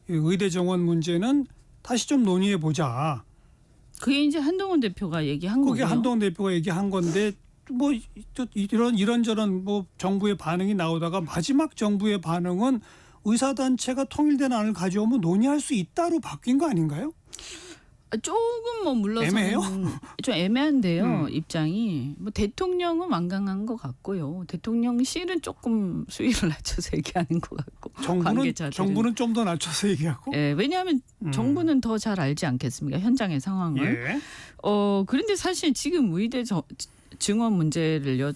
의대 정원 문제는 다시 좀 논의해 보자. 그게 이제 한동훈 대표가 얘기한 그게 거고요. 한동훈 대표가 얘기한 건데 뭐 이런저런 뭐 정부의 반응이 나오다가 마지막 정부의 반응은 의사단체가 통일된 안을 가져오면 논의할 수 있다로 바뀐 거 아닌가요? 조금 뭐 물러서는 애매해요? 좀 애매한데요. 입장이 뭐 대통령은 완강한 것 같고요. 대통령실은 조금 수위를 낮춰서 얘기하는 것 같고 정부는 좀 더 낮춰서 얘기하고. 예, 왜냐하면 정부는 더 잘 알지 않겠습니까? 현장의 상황을. 예. 그런데 사실 지금 의대 증원 문제를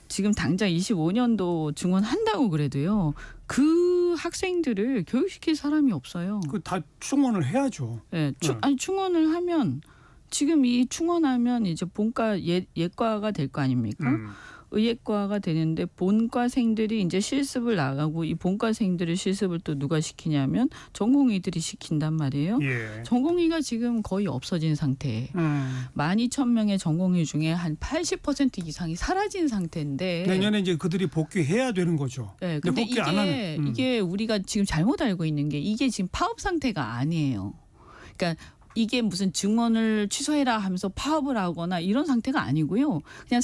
지금 당장 25년도 증원한다고 그래도요. 그 학생들을 교육시킬 사람이 없어요. 그 다 충원을 해야죠. 예, 아니 충원을 하면 지금 이 충원하면 이제 본과 예과가 될 거 아닙니까? 의예과가 되는데 본과생들이 이제 실습을 나가고 이 본과생들의 실습을 또 누가 시키냐면 전공의들이 시킨단 말이에요. 예. 전공의가 지금 거의 없어진 상태. 12,000명의 전공의 중에 한 80% 이상이 사라진 상태인데 내년에 이제 그들이 복귀해야 되는 거죠. 네, 근데 복귀 안 하는. 이게 우리가 지금 잘못 알고 있는 게 이게 지금 파업 상태가 아니에요. 그러니까 이게 무슨 증원을 취소해라 하면서 파업을 하거나 이런 상태가 아니고요. 그냥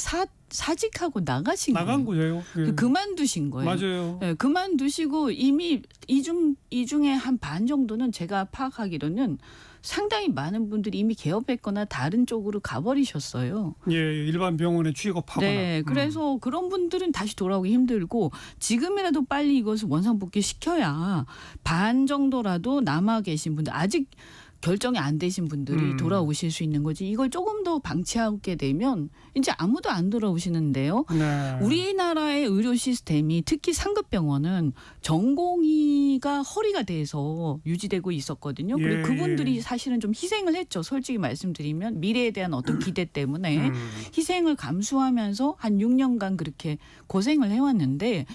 사직하고 나가신 나간 거예요. 거예요. 예. 그만두신 거예요. 맞아요. 네, 그만두시고 이미 이 중에 한 반 정도는 제가 파악하기로는 상당히 많은 분들이 이미 개업했거나 다른 쪽으로 가버리셨어요. 예, 일반 병원에 취급하거나. 네, 그래서 그런 분들은 다시 돌아오기 힘들고 지금이라도 빨리 이것을 원상복귀 시켜야 반 정도라도 남아 계신 분들 아직 결정이 안 되신 분들이 돌아오실 수 있는 거지. 이걸 조금 더 방치하게 되면 이제 아무도 안 돌아오시는데요. 네. 우리나라의 의료 시스템이 특히 상급 병원은 전공의가 허리가 돼서 유지되고 있었거든요. 예, 그리고 그분들이 예. 사실은 좀 희생을 했죠. 솔직히 말씀드리면 미래에 대한 어떤 기대 때문에 희생을 감수하면서 한 6년간 그렇게 고생을 해왔는데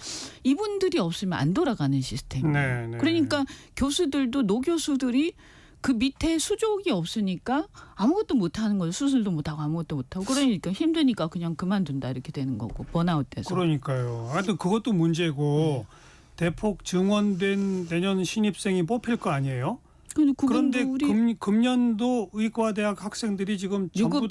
이분들이 없으면 안 돌아가는 시스템. 네, 네. 그러니까 교수들도 노교수들이 그 밑에 수족이 없으니까 아무것도 못하는 거예요. 수술도 못하고 아무것도 못하고. 그러니까 힘드니까 그냥 그만둔다 이렇게 되는 거고. 번아웃 돼서. 그러니까요. 하여튼 그것도 문제고 대폭 증원된 내년 신입생이 뽑힐 거 아니에요? 그런데 금년도 의과대학 학생들이 지금 전부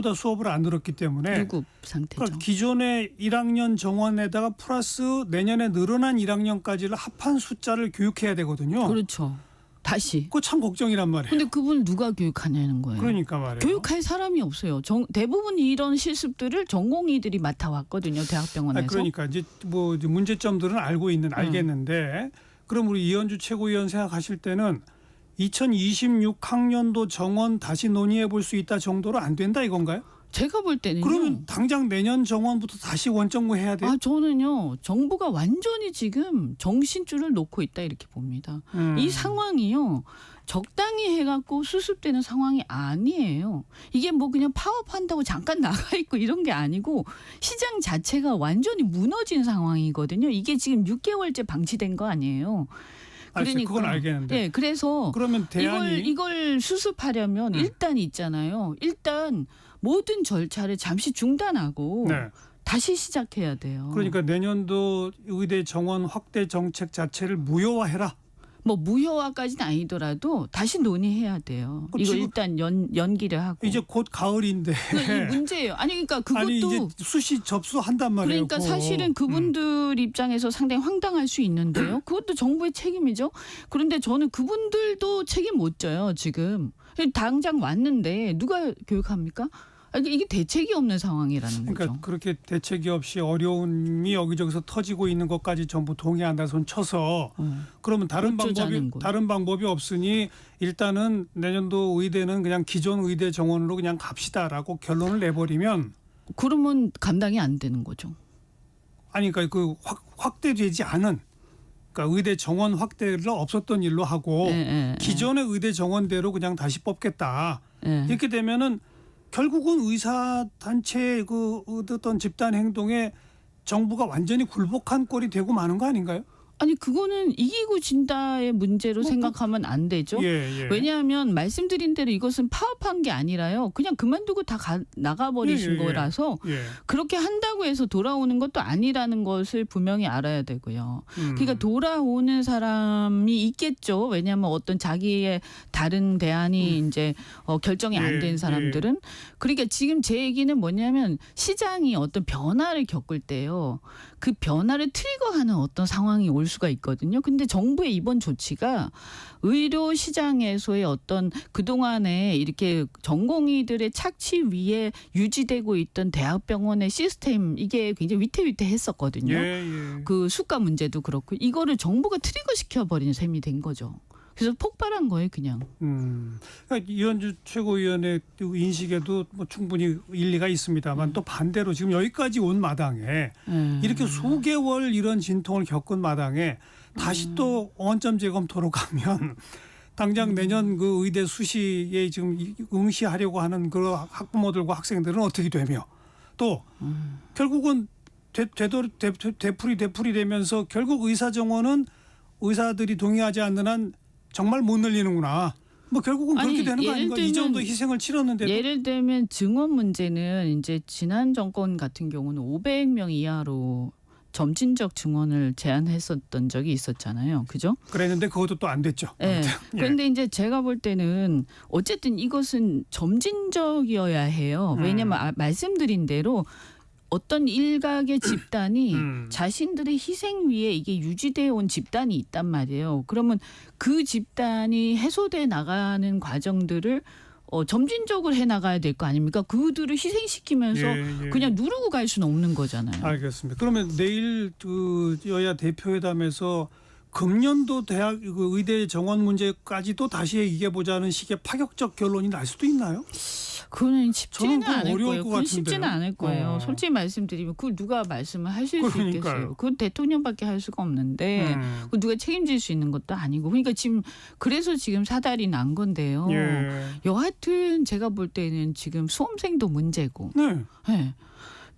다 수업을 안 들었기 때문에 유급 상태죠. 그러니까 기존의 1학년 정원에다가 플러스 내년에 늘어난 1학년까지를 합한 숫자를 교육해야 되거든요. 그렇죠. 다시. 그거 참 걱정이란 말이에요. 근데 그분을 누가 교육하냐는 거예요. 그러니까 말이에요. 교육할 사람이 없어요. 대부분 이런 실습들을 전공의들이 맡아왔거든요. 대학병원에서. 그러니까 이제 뭐 문제점들은 알겠는데 그럼 우리 이현주 최고위원 생각하실 때는 2026학년도 정원 다시 논의해 볼 수 있다 정도로 안 된다 이건가요? 제가 볼 때는요. 그러면 당장 내년 정원부터 다시 원점구 해야 돼요? 저는요. 정부가 완전히 지금 정신줄을 놓고 있다 이렇게 봅니다. 이 상황이요. 적당히 해갖고 수습되는 상황이 아니에요. 이게 뭐 그냥 파업한다고 잠깐 나가 있고 이런 게 아니고 시장 자체가 완전히 무너진 상황이거든요. 이게 지금 6개월째 방치된 거 아니에요. 그러니까 그건 알겠는데. 네, 그래서 그러면 대안이 이걸 수습하려면 일단 있잖아요. 일단 모든 절차를 잠시 중단하고 네. 다시 시작해야 돼요. 그러니까 내년도 의대 정원 확대 정책 자체를 무효화해라. 뭐 무효화까지는 아니더라도 다시 논의해야 돼요. 이거 지금 일단 연기를 하고. 이제 곧 가을인데. 이 문제예요. 아니 그러니까 그것도 아니 이제 수시 접수한단 말이에요. 그러니까 그거. 사실은 그분들 입장에서 상당히 황당할 수 있는데요. 그것도 정부의 책임이죠. 그런데 저는 그분들도 책임 못 져요. 지금 당장 왔는데 누가 교육합니까? 이게 대책이 없는 상황이라는 거죠. 그러니까 그렇게 대책이 없이 어려움이 여기저기서 터지고 있는 것까지 전부 동의한다 손 쳐서 그러면 어쩌자는 거예요. 다른 방법이 없으니 일단은 내년도 의대는 그냥 기존 의대 정원으로 그냥 갑시다라고 결론을 내버리면 그러면 감당이 안 되는 거죠. 아니 그러니까 그 확대되지 않은 그러니까 의대 정원 확대를 없었던 일로 하고 기존의 의대 정원대로 그냥 다시 뽑겠다. 이렇게 되면은 결국은 의사 단체의 그 어떤 집단 행동에 정부가 완전히 굴복한 꼴이 되고 마는 거 아닌가요? 아니 그거는 이기고 진다의 문제로 생각하면 안 되죠. 예. 왜냐하면 말씀드린 대로 이것은 파업한 게 아니라요. 그냥 그만두고 다 나가버리신 거라서 예. 그렇게 한다고 해서 돌아오는 것도 아니라는 것을 분명히 알아야 되고요. 그러니까 돌아오는 사람이 있겠죠. 왜냐하면 어떤 자기의 다른 대안이 이제 결정이 안 된 사람들은. 그러니까 지금 제 얘기는 뭐냐면 시장이 어떤 변화를 겪을 때요. 그 변화를 트리거하는 어떤 상황이 올 수가 있거든요. 근데 정부의 이번 조치가 의료 시장에서의 어떤 그동안에 이렇게 전공의들의 착취 위에 유지되고 있던 대학병원의 시스템 이게 굉장히 위태위태했었거든요. 그 수가 문제도 그렇고 이거를 정부가 트리거 시켜버린 셈이 된 거죠. 그래서 폭발한 거예요, 그냥. 그러니까 이현주 최고위원의 인식에도 뭐 충분히 일리가 있습니다만 또 반대로 지금 여기까지 온 마당에 이렇게 수개월 이런 진통을 겪은 마당에 다시 또 원점 재검토로 가면 당장 내년 그 의대 수시에 지금 응시하려고 하는 그 학부모들과 학생들은 어떻게 되며 또 결국은 되풀이 되면서 결국 의사 정원은 의사들이 동의하지 않는 한 정말 못 늘리는구나. 뭐 결국은 그렇게 되는 거 아닌가? 이 정도 희생을 치렀는데도. 예를 들면 증원 문제는 이제 지난 정권 같은 경우는 500명 이하로 점진적 증원을 제한했었던 적이 있었잖아요. 그죠? 그랬는데 그것도 또 안 됐죠. 네. 예. 그런데 이제 제가 볼 때는 어쨌든 이것은 점진적이어야 해요. 왜냐하면 말씀드린 대로 어떤 일각의 집단이 자신들의 희생 위에 이게 유지되어 온 집단이 있단 말이에요. 그러면 그 집단이 해소돼 나가는 과정들을 점진적으로 해나가야 될 거 아닙니까? 그들을 희생시키면서 그냥 누르고 갈 수는 없는 거잖아요. 알겠습니다. 그러면 내일 그 여야 대표회담에서 금년도 대학 의대 정원 문제까지도 다시 얘기해 보자는 식의 파격적 결론이 날 수도 있나요? 그거는 쉽지는 저는 않을 어려울 거예요. 것 그건 같은데요. 쉽지는 않을 거예요. 솔직히 말씀드리면 그걸 누가 말씀을 하실 수 그러니까요. 있겠어요. 그건 대통령밖에 할 수가 없는데 그걸 누가 책임질 수 있는 것도 아니고. 그러니까 지금 그래서 지금 사달이 난 건데요. 여하튼 제가 볼 때는 지금 수험생도 문제고. 네.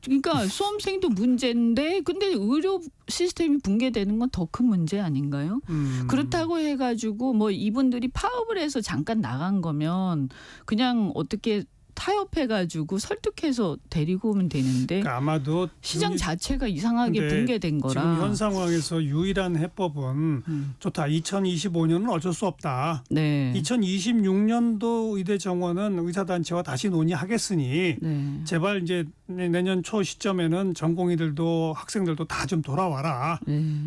그러니까 수험생도 문제인데 근데 의료 시스템이 붕괴되는 건 더 큰 문제 아닌가요? 그렇다고 해가지고 뭐 이분들이 파업을 해서 잠깐 나간 거면 그냥 어떻게 타협해가지고 설득해서 데리고 오면 되는데 그러니까 아마도 시장 자체가 이상하게 붕괴된 거라. 지금 현 상황에서 유일한 해법은 좋다. 2025년은 어쩔 수 없다. 네. 2026년도 의대 정원은 의사단체와 다시 논의하겠으니 제발 이제 내년 초 시점에는 전공의들도 학생들도 다 좀 돌아와라.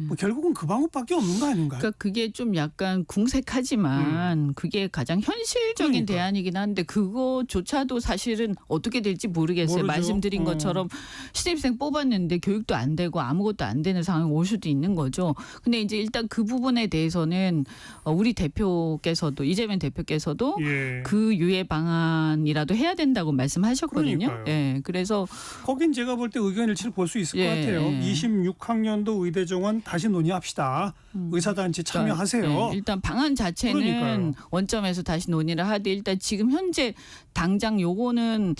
뭐 결국은 그 방법밖에 없는 거 아닌가요? 그러니까 그게 좀 약간 궁색하지만 그게 가장 현실적인 대안이긴 한데 그거조차도 사실은 어떻게 될지 모르겠어요. 모르죠. 말씀드린 것처럼 신입생 뽑았는데 교육도 안 되고 아무것도 안 되는 상황이 올 수도 있는 거죠. 근데 이제 일단 그 부분에 대해서는 우리 대표께서도 이재명 대표께서도 그 유예 방안이라도 해야 된다고 말씀하셨거든요. 그러니까요. 예. 그래서 거긴 제가 볼 때 의견 일치를 볼 수 있을 것 같아요. 26학년도 의대 정원 다시 논의합시다. 의사단체 참여하세요. 그러니까, 일단 방안 자체는 그러니까요. 원점에서 다시 논의를 하되 일단 지금 현재 당장 요거는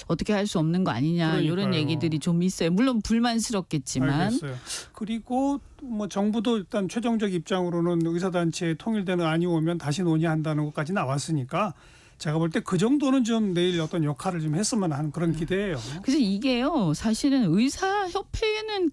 어떻게 할 수 없는 거 아니냐 이런 그러니까요. 얘기들이 좀 있어요. 물론 불만스럽겠지만. 알겠어요. 그리고 뭐 정부도 일단 최종적 입장으로는 의사단체에 통일되는 안이 오면 다시 논의한다는 것까지 나왔으니까 제가 볼 때 그 정도는 좀 내일 어떤 역할을 좀 했으면 하는 그런 기대예요. 그래서 이게요, 사실은 의사협회는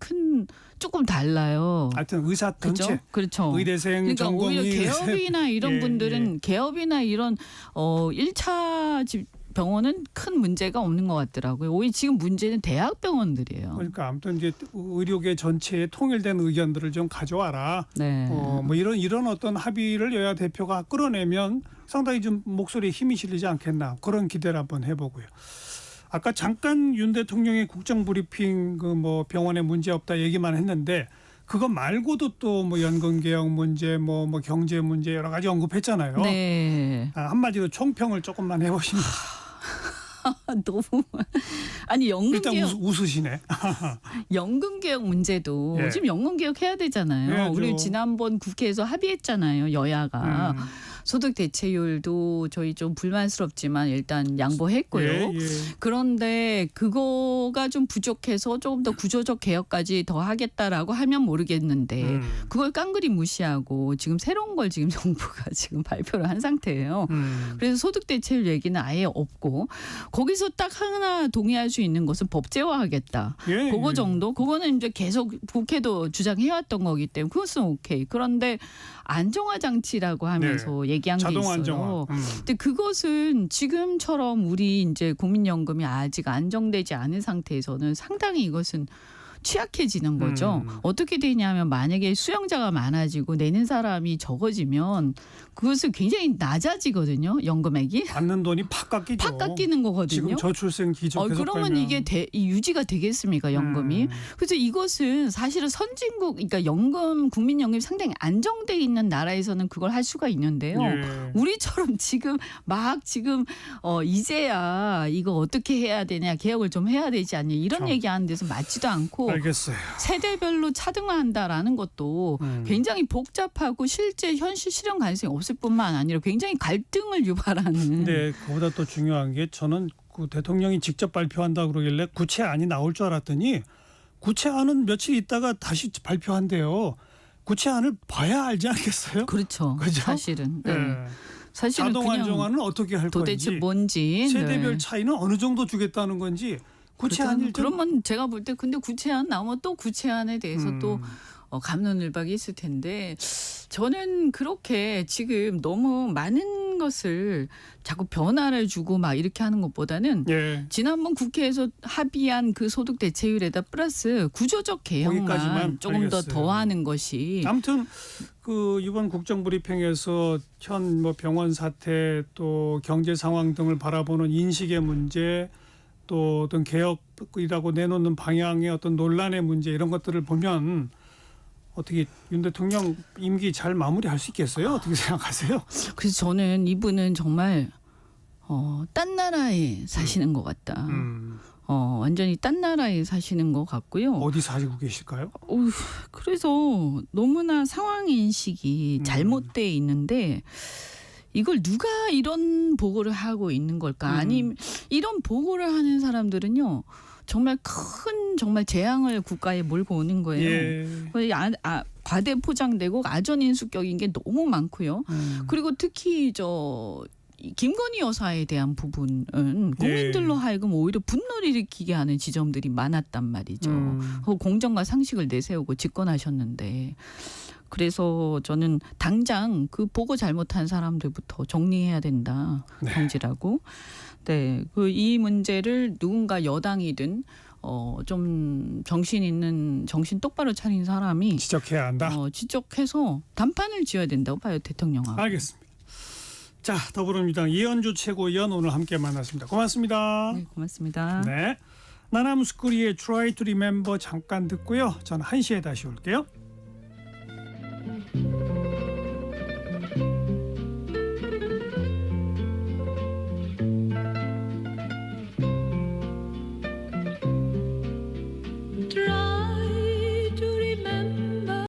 조금 달라요. 하여튼 의사 그죠? 전체, 그렇죠. 의대생, 그러니까 오히려 전공의 개업이나 이런 예, 분들은 개업이나 이런 1차 병원은 큰 문제가 없는 것 같더라고요. 오히려 지금 문제는 대학병원들이에요. 그러니까 아무튼 이제 의료계 전체의 통일된 의견들을 좀 가져와라. 네. 뭐 이런 어떤 합의를 여야 대표가 끌어내면 상당히 좀 목소리에 힘이 실리지 않겠나 그런 기대를 한번 해보고요. 아까 잠깐 윤 대통령의 국정 브리핑 그 뭐 병원에 문제 없다 얘기만 했는데 그거 말고도 또 뭐 연금 개혁 문제, 뭐 경제 문제 여러 가지 언급했잖아요. 네. 한마디로 총평을 조금만 해보시면 너무 아니 연금 일단 개혁 웃으시네. 연금 개혁 문제도 예. 지금 연금 개혁 해야 되잖아요. 해야죠. 우리 지난번 국회에서 합의했잖아요. 여야가 소득 대체율도 저희 좀 불만스럽지만 일단 양보했고요. 예. 그런데 그거가 좀 부족해서 조금 더 구조적 개혁까지 더 하겠다라고 하면 모르겠는데 그걸 깡그리 무시하고 지금 새로운 걸 지금 정부가 지금 발표를 한 상태예요. 그래서 소득 대체율 얘기는 아예 없고 거기서 딱 하나 동의할 수 있는 것은 법제화하겠다. 예, 그거 예. 정도? 그거는 이제 계속 국회도 주장해왔던 거기 때문에 그것은 오케이. 그런데 안정화 장치라고 하면서 얘기한 게 자동 있어요. 안정화. 근데 그것은 지금처럼 우리 이제 국민연금이 아직 안정되지 않은 상태에서는 상당히 이것은 취약해지는 거죠. 어떻게 되냐면 만약에 수용자가 많아지고 내는 사람이 적어지면 그것은 굉장히 낮아지거든요. 연금액이. 받는 돈이 팍 깎이죠. 팍 깎이는 거거든요. 지금 저출생 기저 계속 그러면 걸면. 이게 유지가 되겠습니까 연금이? 그래서 이것은 사실은 선진국, 그러니까 연금 국민연금이 상당히 안정돼 있는 나라에서는 그걸 할 수가 있는데요. 예. 우리처럼 지금 이제야 이거 어떻게 해야 되냐, 개혁을 좀 해야 되지 않냐 이런 그렇죠. 얘기하는 데서 맞지도 않고 알겠어요. 세대별로 차등화한다라는 것도 굉장히 복잡하고 실제 현실 실현 가능성이 없을 뿐만 아니라 굉장히 갈등을 유발하는. 근데 그보다 또 중요한 게 저는 그 대통령이 직접 발표한다 그러길래 구체안이 나올 줄 알았더니 구체안은 며칠 있다가 다시 발표한대요. 구체안을 봐야 알지 않겠어요? 그렇죠. 그죠? 사실은. 네. 예. 사실은 자동 그냥 안정화는 어떻게 할 도대체 건지 뭔지. 세대별 네. 차이는 어느 정도 주겠다는 건지 구체안일 때 그러면 제가 볼 때 근데 구체안 나오면 또 구체안에 대해서 또 갑론을박이 있을 텐데 저는 그렇게 지금 너무 많은 것을 자꾸 변화를 주고 막 이렇게 하는 것보다는 예. 지난번 국회에서 합의한 그 소득 대체율에다 플러스 구조적 개혁만 거기까지만 조금 더 알겠어요. 더하는 것이 아무튼 그 이번 국정 브리핑에서 현 뭐 병원 사태 또 경제 상황 등을 바라보는 인식의 문제 또 어떤 개혁이라고 내놓는 방향의 어떤 논란의 문제 이런 것들을 보면 어떻게 윤 대통령 임기 잘 마무리할 수 있겠어요? 어떻게 생각하세요? 그래서 저는 이분은 정말 딴 나라에 사시는 것 같다. 완전히 딴 나라에 사시는 것 같고요. 어디 사시고 계실까요? 그래서 너무나 상황 인식이 잘못돼 있는데 이걸 누가 이런 보고를 하고 있는 걸까? 아니면 이런 보고를 하는 사람들은요. 정말 큰 정말 재앙을 국가에 몰고 오는 거예요. 예. 과대 포장되고 아전인수격인 게 너무 많고요. 그리고 특히 김건희 여사에 대한 부분은 국민들로 하여금 오히려 분노를 일으키게 하는 지점들이 많았단 말이죠. 공정과 상식을 내세우고 집권하셨는데 그래서 저는 당장 그 보고 잘못한 사람들부터 정리해야 된다. 네. 경지라고. 네, 이 문제를 누군가 여당이든 좀 정신 똑바로 차린 사람이 지적해야 한다. 지적해서 단판을 지어야 된다고 봐요, 대통령하고. 알겠습니다. 자, 더불어민주당 이현주 최고위원 오늘 함께 만났습니다. 고맙습니다. 네, 고맙습니다. 네, 나나무스코리의 Try to Remember 잠깐 듣고요. 저는 1시에 다시 올게요.